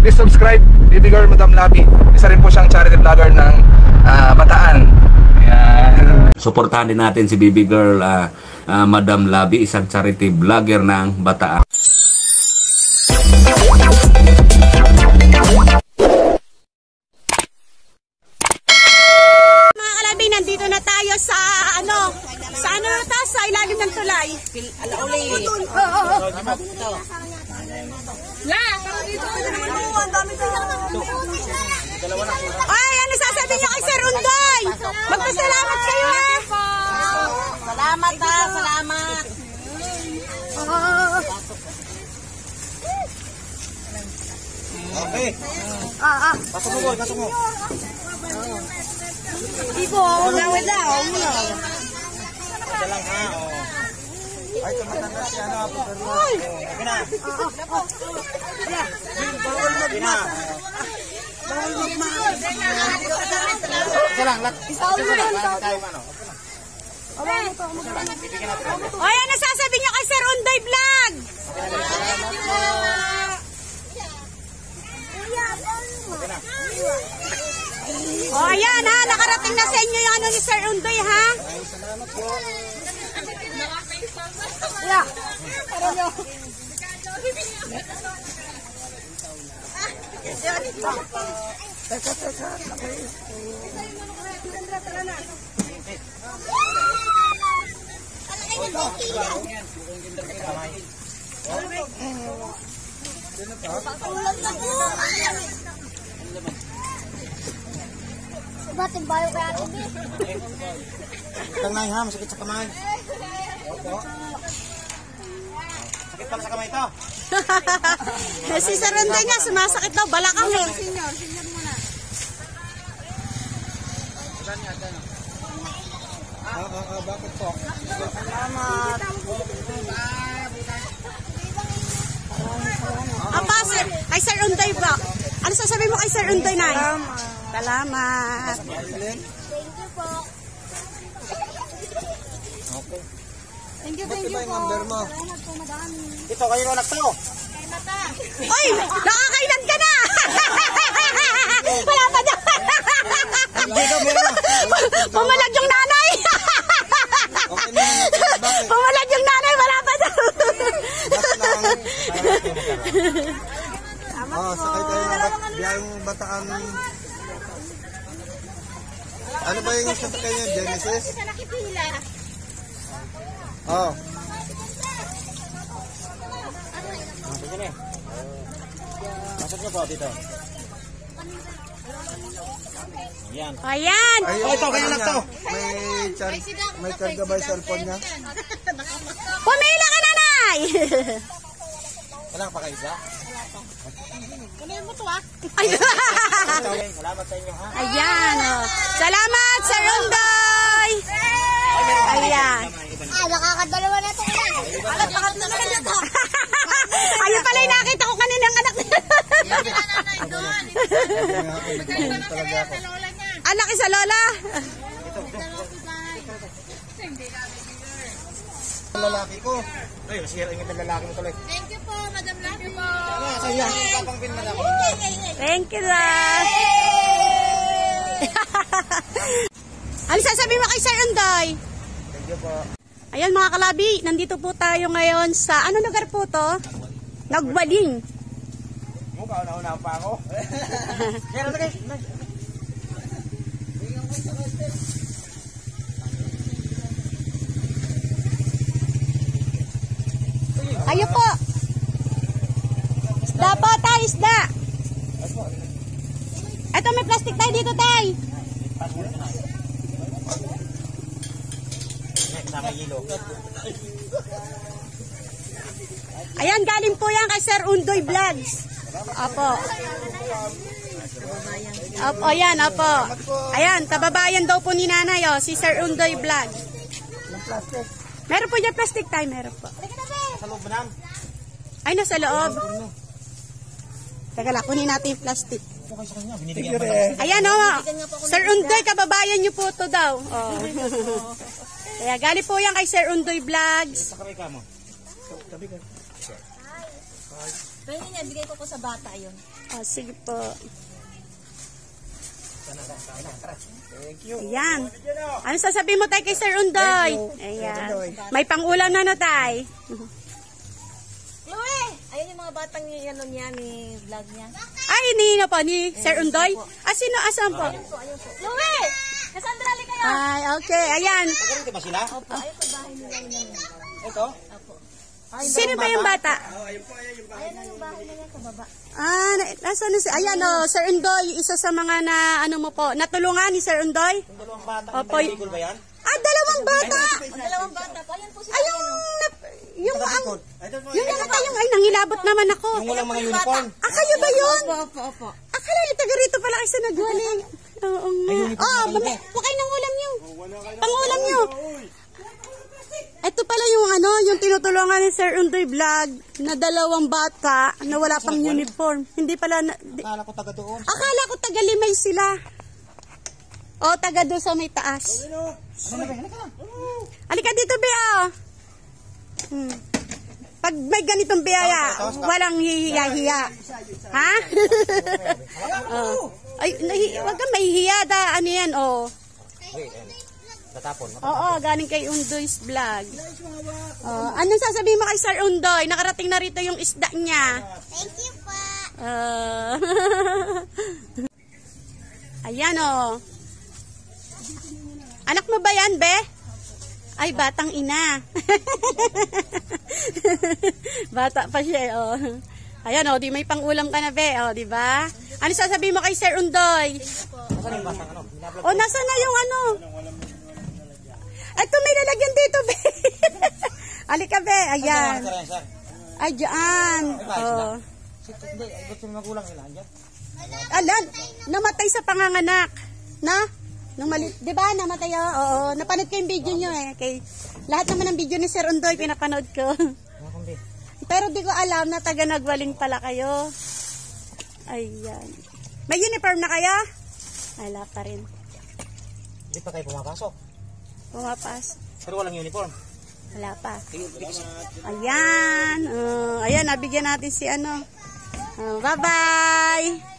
please subscribe. Baby Girl Madam Labi. Isa rin po siyang charity vlogger ng Bataan. Ayan. Suportahan din natin si Baby Girl Madam Labi, isang charity vlogger ng Bataan. Mga Kalabi, nandito na tayo sa sa ilalim ng tulay. Alauli. Ay, ano sasabihin niyo kay Sir Undoy? Magpasalamat kayo Salamat salamat. Okay. Pasok mo. Ibo, wait lang. Ito lang ha. Ay, tumatanda si ano ako. Okay na. Okay na. Ito lang. Ay, ano sasabihin niyo kay Sir Undoy Vlog? Oh, ayan ha, nakarating na sa inyo yung ano ni Sir Undoy ha. Salamat po. Yeah. Batin bayo kaya ito. Lang ha, masakit sa kamay. Sakit pala sa kamay ito. Si Sir Undoy nga, sumasakit daw, balakang eh. Senior muna. Bakit po? Salamat. Sir, kay Sir Undoy ba? Ano sasabihin mo kay Sir Undoy na? Salamat. Thank you po. Okay. Thank you Ba't iba yung number mo? Salamat po, madami. Ito, kayo anak to. Kay Mata. Oy, nakakailan ka na! Wala pa dyan! Pumalag yung nanay! Pumalag yung nanay, wala pa dyan! Sakay tayo ng biyayang Bataan. Ano ba yung sasakay niya? Genesis? Sa nakipila. Oo. Masok niyo po dito. Ayan. Ayan! Ay, ito, kaya na to. May karga ba yung cellphone niya? Pumila ka, nanay! Wala pa kayo isa? Kunin mo to Ay. Salamat sa inyo ha. Ayan, oh. Salamat, Sir Undoy! Ayan. Nakakadalawa na ito. Nakakadalawa na ito. Ayun pala yung nakita ko kanina ang anak niya. Talaga ako. Anak sa lola. Lalaki ko. Ay, masira yung lalaki mo tuloy. Thank you po, Madam Labi po. Sa iyo, papang pin na ako. Thank you, Dad. Ano sasabihin mo kay Sir Undoy? Thank you po. Ayan mga Kalabi, nandito po tayo ngayon sa, ano lugar po to? Nagbaling. Mukha una pa ako. Kaya na guys. Ayo po. Isda po tayo, isda. Ito may plastic tayo dito tayo. Ayan, galing po yan kay Sir Undoy Vlogs. Opo. Opo, ayan, opo. Ayan, kababayan daw po ni nanay, oh, si Sir Undoy Vlog. Meron po dyan plastic tayo, meron po. Sa loob na. Ay, nasa loob. Teka lang, kunin natin yung plastic. Ayan, oh. Sir Undoy, kababayan niyo po to daw. Oh. Kaya galing po yan kay Sir Undoy Vlogs. Sakabay ka mo. Tabi ka. Pwede niya, bigay ko sa bata yun. Sige po. Thank you. Ayan. Ano sasabihin mo tayo kay Sir Undoy? Ayan. May pangulam na na tay. Chloe! Ayun yung mga batang ni, ano niya, ni vlog niya. Ay, ni po, ni Sir Undoy? Sino? Asan po? Chloe! Nasandali kayo! Ay, okay. Ayan. Taga-rito ba sila? Opo, ayun po bahay nila yun. Ito? Sino ba yung bata? Ayun na yung bahay nila sa baba. Nasaan na si... Ayan o, Sir Undoy, isa sa mga na, ano mo po, natulungan ni Sir Undoy? Yung dalawang bata, Opo. Bicol ba yan? Dalawang bata! Ang dalawang bata po. Ayan po sila. Ay, yung Taga-Bicol. yung namatay yung, ay, nangilabot naman ako. Yung walang mga uniform. Kayo ba yun? Opo. Akala yung taga rito pala kayo sa nagwaling. Oo nga. Pakain ng ulam nyo. Pangulam nyo. Ito pala yung yung tinutulungan ni Sir Undoy Vlog na dalawang bata na wala pang uniform. Hindi pala, Akala ko taga doon. akala ko taga Limay sila. O, taga doon sa may taas. Ano na ba? Halika na. Halika dito, Bea. Pag may ganitong biyaya, walang hihiya-hiya. Ha? Ay, wag kang mahihiya. Ano yan, Tatapon. Oo, galing kay Undoy's Vlog. Anong sasabihin mo kay Sir Undoy? Nakarating na rito yung isda niya. Thank you po. Ayan Anak mo ba yan, Be? Ay, batang ina. Bata pa siya, Ayan, di may pangulam ka na, Be, di ba? Ano sasabihin mo kay Sir Undoy? Nasaan yung batang ano? Nasa na yung Ito, may lalagyan dito, Be. Halika, Be. Ayan. Ay, dyan. Hindi, ba't yung magulang nila? Andyan? Alan, namatay sa panganganak. Na? Nung di ba namatay? Oo, napanood ko yung video nyo Okay. Lahat naman ng video ni Sir Undoy, pinapanood ko. Pero di ko alam na taga Nagwaling pala kayo. Ayan. May uniform na kayo? Wala pa rin. Hindi pa kayo pumapasok. Pumapas. Pero walang uniform. Wala pa. Ayan. Ayan, nabigyan natin si Bye-bye.